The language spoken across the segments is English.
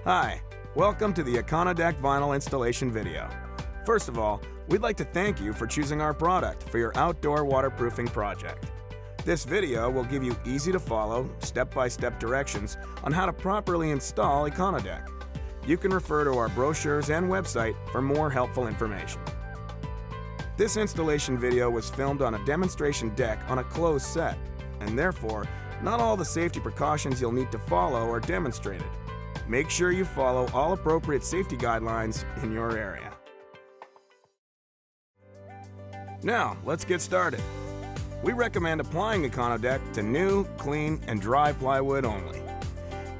Hi, welcome to the Econodek vinyl installation video. First of all, we'd like to thank you for choosing our product for your outdoor waterproofing project. This video will give you easy-to-follow, step-by-step directions on how to properly install Econodek. You can refer to our brochures and website for more helpful information. This installation video was filmed on a demonstration deck on a closed set, and therefore, not all the safety precautions you'll need to follow are demonstrated. Make sure you follow all appropriate safety guidelines in your area. Now, let's get started. We recommend applying Econodek to new, clean, and dry plywood only.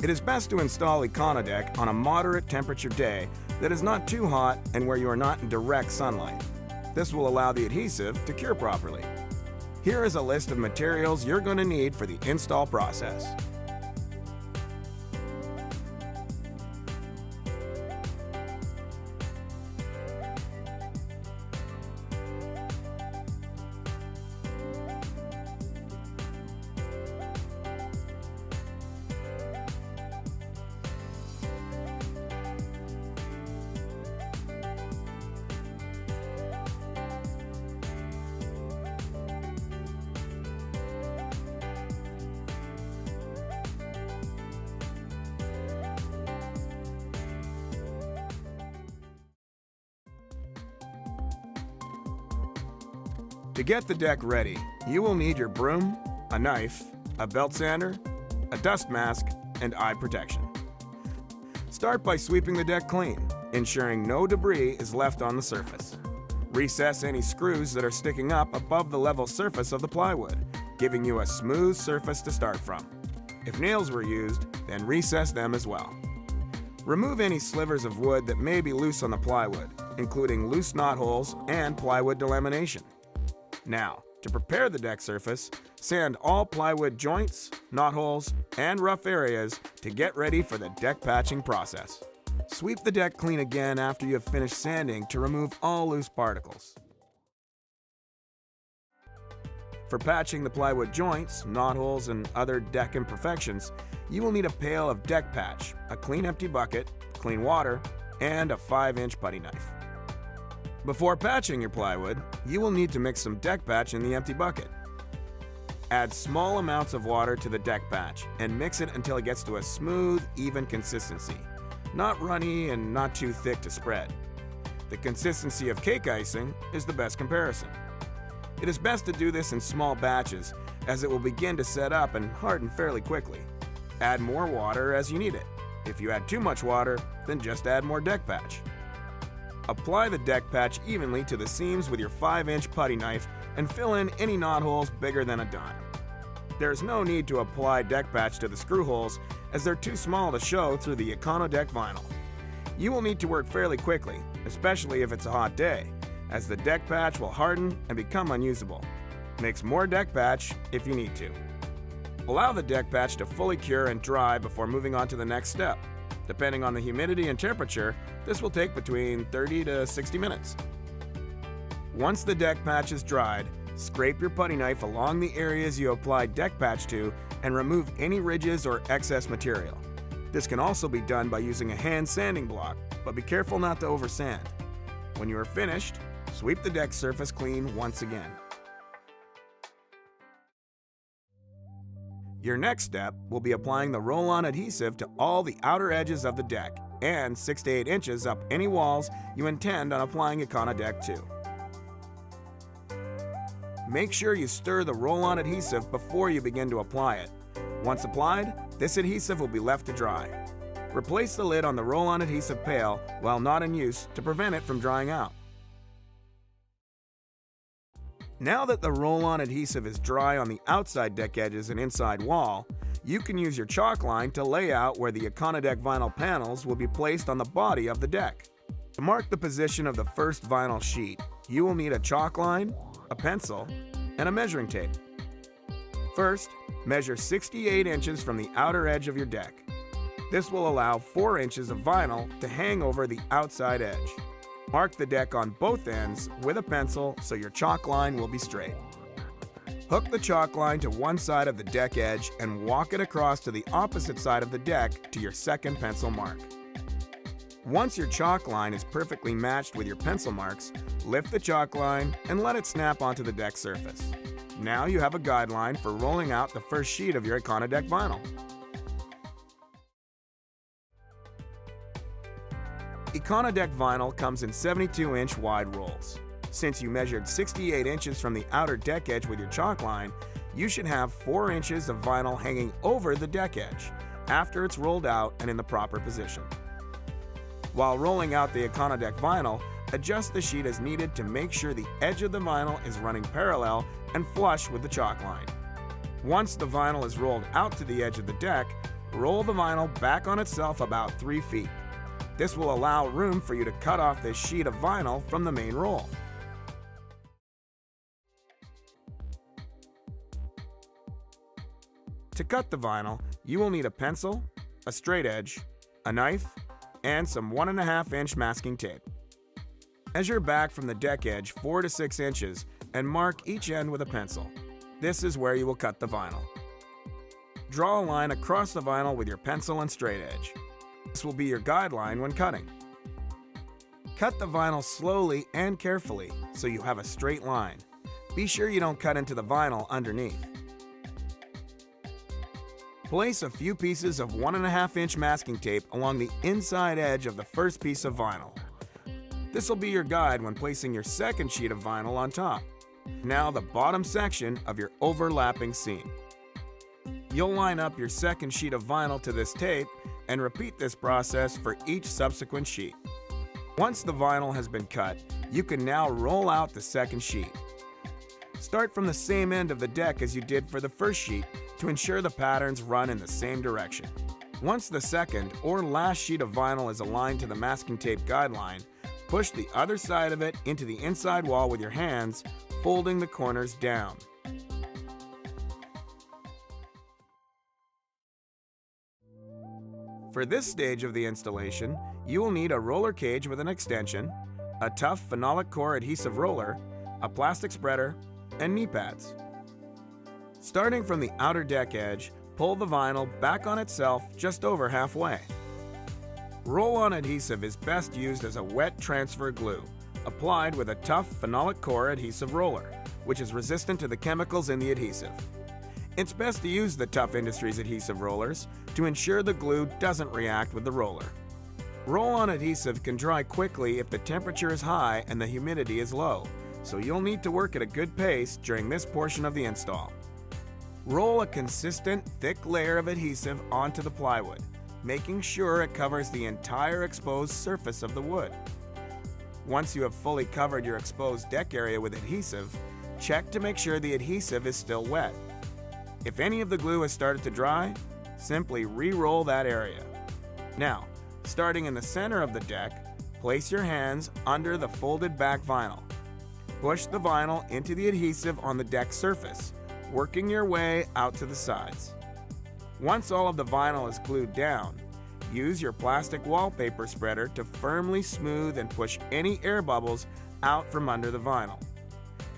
It is best to install Econodek on a moderate temperature day that is not too hot and where you are not in direct sunlight. This will allow the adhesive to cure properly. Here is a list of materials you're going to need for the install process. To get the deck ready, you will need your broom, a knife, a belt sander, a dust mask, and eye protection. Start by sweeping the deck clean, ensuring no debris is left on the surface. Recess any screws that are sticking up above the level surface of the plywood, giving you a smooth surface to start from. If nails were used, then recess them as well. Remove any slivers of wood that may be loose on the plywood, including loose knot holes and plywood delamination. Now, to prepare the deck surface, sand all plywood joints, knot holes, and rough areas to get ready for the deck patching process. Sweep the deck clean again after you have finished sanding to remove all loose particles. For patching the plywood joints, knot holes, and other deck imperfections, you will need a pail of deck patch, a clean empty bucket, clean water, and a 5-inch putty knife. Before patching your plywood, you will need to mix some deck patch in the empty bucket. Add small amounts of water to the deck patch and mix it until it gets to a smooth, even consistency, not runny and not too thick to spread. The consistency of cake icing is the best comparison. It is best to do this in small batches as it will begin to set up and harden fairly quickly. Add more water as you need it. If you add too much water, then just add more deck patch. Apply the deck patch evenly to the seams with your 5-inch putty knife and fill in any knot holes bigger than a dime. There's no need to apply deck patch to the screw holes as they're too small to show through the Econodek vinyl. You will need to work fairly quickly, especially if it's a hot day, as the deck patch will harden and become unusable. Mix more deck patch if you need to. Allow the deck patch to fully cure and dry before moving on to the next step. Depending on the humidity and temperature, this will take between 30 to 60 minutes. Once the deck patch is dried, scrape your putty knife along the areas you applied deck patch to and remove any ridges or excess material. This can also be done by using a hand sanding block, but be careful not to oversand. When you are finished, sweep the deck surface clean once again. Your next step will be applying the roll-on adhesive to all the outer edges of the deck and 6 to 8 inches up any walls you intend on applying Econodek to. Make sure you stir the roll-on adhesive before you begin to apply it. Once applied, this adhesive will be left to dry. Replace the lid on the roll-on adhesive pail while not in use to prevent it from drying out. Now that the roll-on adhesive is dry on the outside deck edges and inside wall, you can use your chalk line to lay out where the Econodek vinyl panels will be placed on the body of the deck. To mark the position of the first vinyl sheet, you will need a chalk line, a pencil, and a measuring tape. First, measure 68 inches from the outer edge of your deck. This will allow 4 inches of vinyl to hang over the outside edge. Mark the deck on both ends with a pencil so your chalk line will be straight. Hook the chalk line to one side of the deck edge and walk it across to the opposite side of the deck to your second pencil mark. Once your chalk line is perfectly matched with your pencil marks, lift the chalk line and let it snap onto the deck surface. Now you have a guideline for rolling out the first sheet of your Econodek vinyl. Econodek vinyl comes in 72-inch wide rolls. Since you measured 68 inches from the outer deck edge with your chalk line, you should have 4 inches of vinyl hanging over the deck edge after it's rolled out and in the proper position. While rolling out the Econodek vinyl, adjust the sheet as needed to make sure the edge of the vinyl is running parallel and flush with the chalk line. Once the vinyl is rolled out to the edge of the deck, roll the vinyl back on itself about 3 feet. This will allow room for you to cut off this sheet of vinyl from the main roll. To cut the vinyl, you will need a pencil, a straight edge, a knife, and some 1.5-inch masking tape. Measure back from the deck edge 4 to 6 inches and mark each end with a pencil. This is where you will cut the vinyl. Draw a line across the vinyl with your pencil and straight edge. This will be your guideline when cutting. Cut the vinyl slowly and carefully so you have a straight line. Be sure you don't cut into the vinyl underneath. Place a few pieces of 1.5-inch masking tape along the inside edge of the first piece of vinyl. This will be your guide when placing your second sheet of vinyl on top. Now the bottom section of your overlapping seam. You'll line up your second sheet of vinyl to this tape and repeat this process for each subsequent sheet. Once the vinyl has been cut, you can now roll out the second sheet. Start from the same end of the deck as you did for the first sheet to ensure the patterns run in the same direction. Once the second or last sheet of vinyl is aligned to the masking tape guideline, push the other side of it into the inside wall with your hands, folding the corners down. For this stage of the installation, you will need a roller cage with an extension, a Tuff phenolic core adhesive roller, a plastic spreader, and knee pads. Starting from the outer deck edge, pull the vinyl back on itself just over halfway. Roll-on adhesive is best used as a wet transfer glue, applied with a Tuff phenolic core adhesive roller, which is resistant to the chemicals in the adhesive. It's best to use the Tuff Industries adhesive rollers to ensure the glue doesn't react with the roller. Roll-on adhesive can dry quickly if the temperature is high and the humidity is low, so you'll need to work at a good pace during this portion of the install. Roll a consistent, thick layer of adhesive onto the plywood, making sure it covers the entire exposed surface of the wood. Once you have fully covered your exposed deck area with adhesive, check to make sure the adhesive is still wet. If any of the glue has started to dry, simply re-roll that area. Now, starting in the center of the deck, place your hands under the folded back vinyl. Push the vinyl into the adhesive on the deck surface, working your way out to the sides. Once all of the vinyl is glued down, use your plastic wallpaper spreader to firmly smooth and push any air bubbles out from under the vinyl.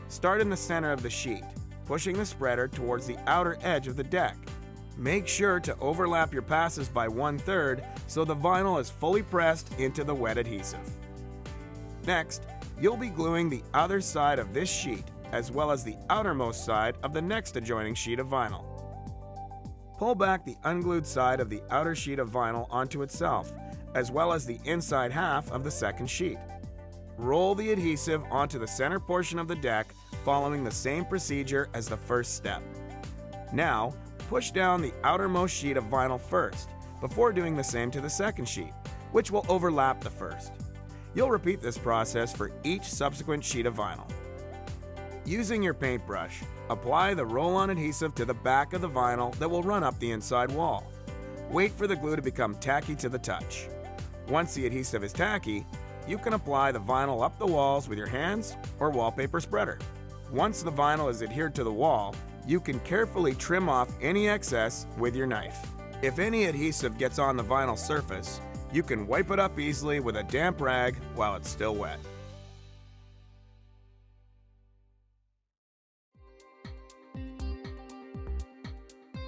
Start in the center of the sheet, pushing the spreader towards the outer edge of the deck. Make sure to overlap your passes by 1/3 so the vinyl is fully pressed into the wet adhesive. Next, you'll be gluing the other side of this sheet as well as the outermost side of the next adjoining sheet of vinyl. Pull back the unglued side of the outer sheet of vinyl onto itself, as well as the inside half of the second sheet. Roll the adhesive onto the center portion of the deck, following the same procedure as the first step. Now, push down the outermost sheet of vinyl first, before doing the same to the second sheet, which will overlap the first. You'll repeat this process for each subsequent sheet of vinyl. Using your paintbrush, apply the roll-on adhesive to the back of the vinyl that will run up the inside wall. Wait for the glue to become tacky to the touch. Once the adhesive is tacky, you can apply the vinyl up the walls with your hands or wallpaper spreader. Once the vinyl is adhered to the wall, you can carefully trim off any excess with your knife. If any adhesive gets on the vinyl surface, you can wipe it up easily with a damp rag while it's still wet.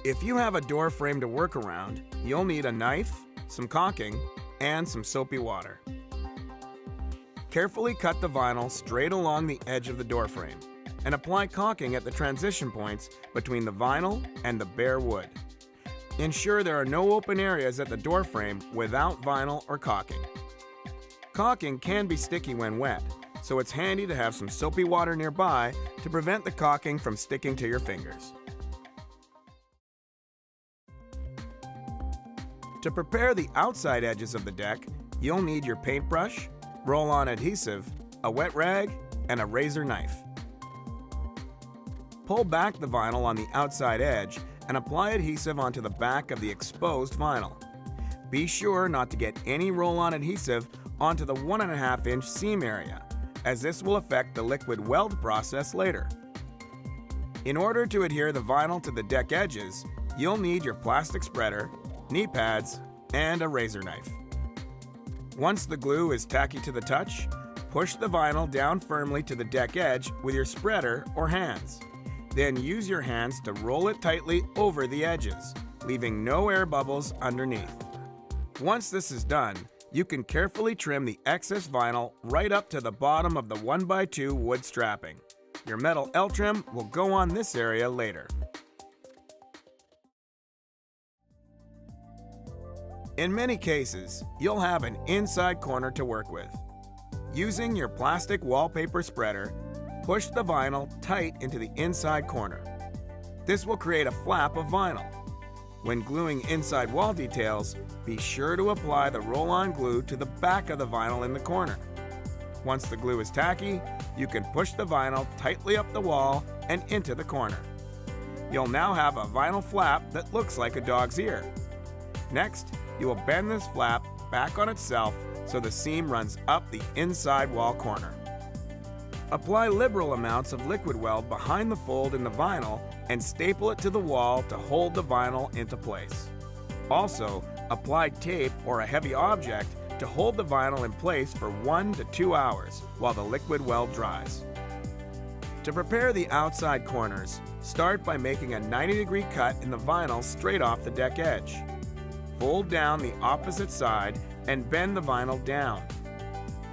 If you have a door frame to work around, you'll need a knife, some caulking, and some soapy water. Carefully cut the vinyl straight along the edge of the door frame and apply caulking at the transition points between the vinyl and the bare wood. Ensure there are no open areas at the door frame without vinyl or caulking. Caulking can be sticky when wet, so it's handy to have some soapy water nearby to prevent the caulking from sticking to your fingers. To prepare the outside edges of the deck, you'll need your paintbrush, roll-on adhesive, a wet rag, and a razor knife. Pull back the vinyl on the outside edge and apply adhesive onto the back of the exposed vinyl. Be sure not to get any roll-on adhesive onto the 1.5-inch seam area, as this will affect the liquid weld process later. In order to adhere the vinyl to the deck edges, you'll need your plastic spreader, knee pads, and a razor knife. Once the glue is tacky to the touch, push the vinyl down firmly to the deck edge with your spreader or hands. Then use your hands to roll it tightly over the edges, leaving no air bubbles underneath. Once this is done, you can carefully trim the excess vinyl right up to the bottom of the 1x2 wood strapping. Your metal L-trim will go on this area later. In many cases, you'll have an inside corner to work with. Using your plastic wallpaper spreader, push the vinyl tight into the inside corner. This will create a flap of vinyl. When gluing inside wall details, be sure to apply the roll-on glue to the back of the vinyl in the corner. Once the glue is tacky, you can push the vinyl tightly up the wall and into the corner. You'll now have a vinyl flap that looks like a dog's ear. Next, you will bend this flap back on itself so the seam runs up the inside wall corner. Apply liberal amounts of liquid weld behind the fold in the vinyl and staple it to the wall to hold the vinyl into place. Also, apply tape or a heavy object to hold the vinyl in place for 1 to 2 hours while the liquid weld dries. To prepare the outside corners, start by making a 90-degree cut in the vinyl straight off the deck edge. Fold down the opposite side and bend the vinyl down.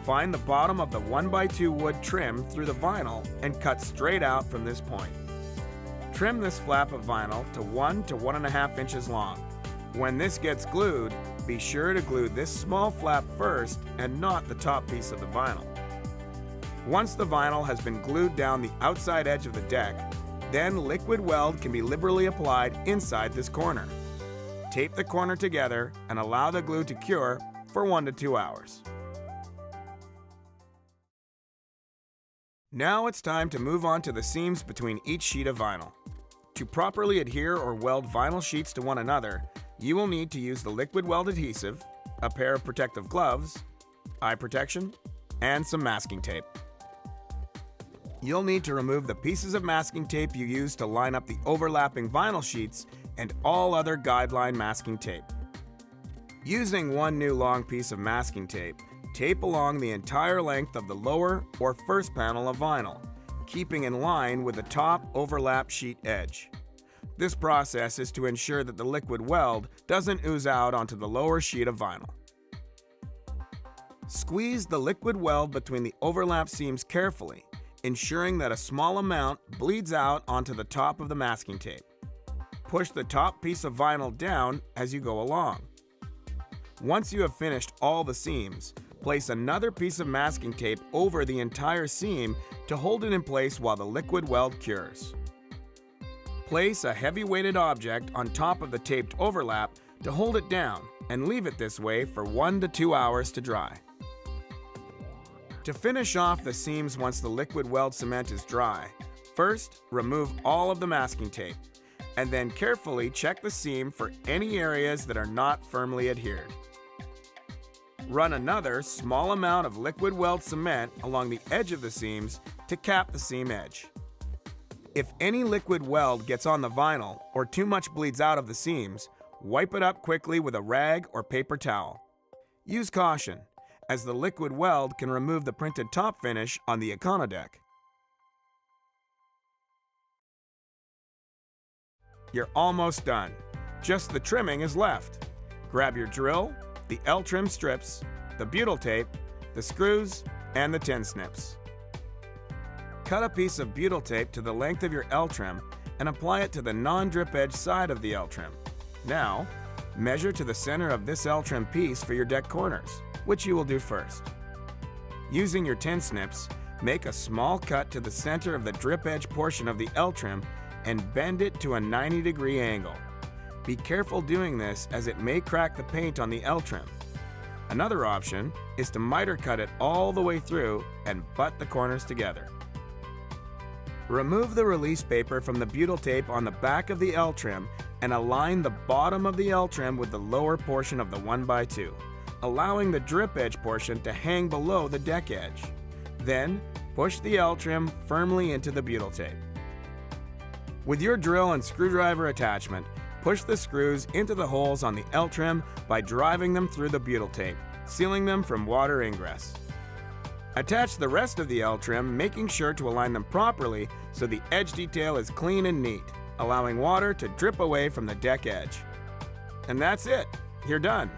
Find the bottom of the 1x2 wood trim through the vinyl and cut straight out from this point. Trim this flap of vinyl to 1 to 1.5 inches long. When this gets glued, be sure to glue this small flap first and not the top piece of the vinyl. Once the vinyl has been glued down the outside edge of the deck, then liquid weld can be liberally applied inside this corner. Tape the corner together and allow the glue to cure for 1 to 2 hours. Now it's time to move on to the seams between each sheet of vinyl. To properly adhere or weld vinyl sheets to one another, you will need to use the liquid weld adhesive, a pair of protective gloves, eye protection, and some masking tape. You'll need to remove the pieces of masking tape you used to line up the overlapping vinyl sheets and all other guideline masking tape. Using one new long piece of masking tape, tape along the entire length of the lower or first panel of vinyl, keeping in line with the top overlap sheet edge. This process is to ensure that the liquid weld doesn't ooze out onto the lower sheet of vinyl. Squeeze the liquid weld between the overlap seams carefully, ensuring that a small amount bleeds out onto the top of the masking tape. Push the top piece of vinyl down as you go along. Once you have finished all the seams, place another piece of masking tape over the entire seam to hold it in place while the liquid weld cures. Place a heavy-weighted object on top of the taped overlap to hold it down and leave it this way for 1 to 2 hours to dry. To finish off the seams once the liquid weld cement is dry, first remove all of the masking tape and then carefully check the seam for any areas that are not firmly adhered. Run another small amount of liquid weld cement along the edge of the seams to cap the seam edge. If any liquid weld gets on the vinyl or too much bleeds out of the seams, wipe it up quickly with a rag or paper towel. Use caution, as the liquid weld can remove the printed top finish on the Econodek. You're almost done. Just the trimming is left. Grab your drill, the L-trim strips, the butyl tape, the screws, and the tin snips. Cut a piece of butyl tape to the length of your L-trim and apply it to the non-drip edge side of the L-trim. Now, measure to the center of this L-trim piece for your deck corners, which you will do first. Using your tin snips, make a small cut to the center of the drip edge portion of the L-trim and bend it to a 90-degree angle. Be careful doing this as it may crack the paint on the L-trim. Another option is to miter cut it all the way through and butt the corners together. Remove the release paper from the butyl tape on the back of the L-trim and align the bottom of the L-trim with the lower portion of the 1x2, allowing the drip edge portion to hang below the deck edge. Then, push the L-trim firmly into the butyl tape. With your drill and screwdriver attachment, push the screws into the holes on the L-trim by driving them through the butyl tape, sealing them from water ingress. Attach the rest of the L-trim, making sure to align them properly so the edge detail is clean and neat, allowing water to drip away from the deck edge. And that's it, you're done.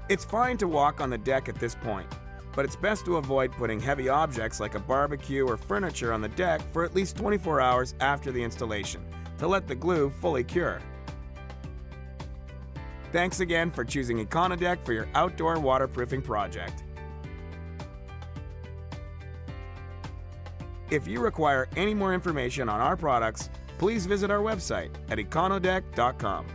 It's fine to walk on the deck at this point, but it's best to avoid putting heavy objects like a barbecue or furniture on the deck for at least 24 hours after the installation to let the glue fully cure. Thanks again for choosing Econodek for your outdoor waterproofing project. If you require any more information on our products, please visit our website at econodek.com.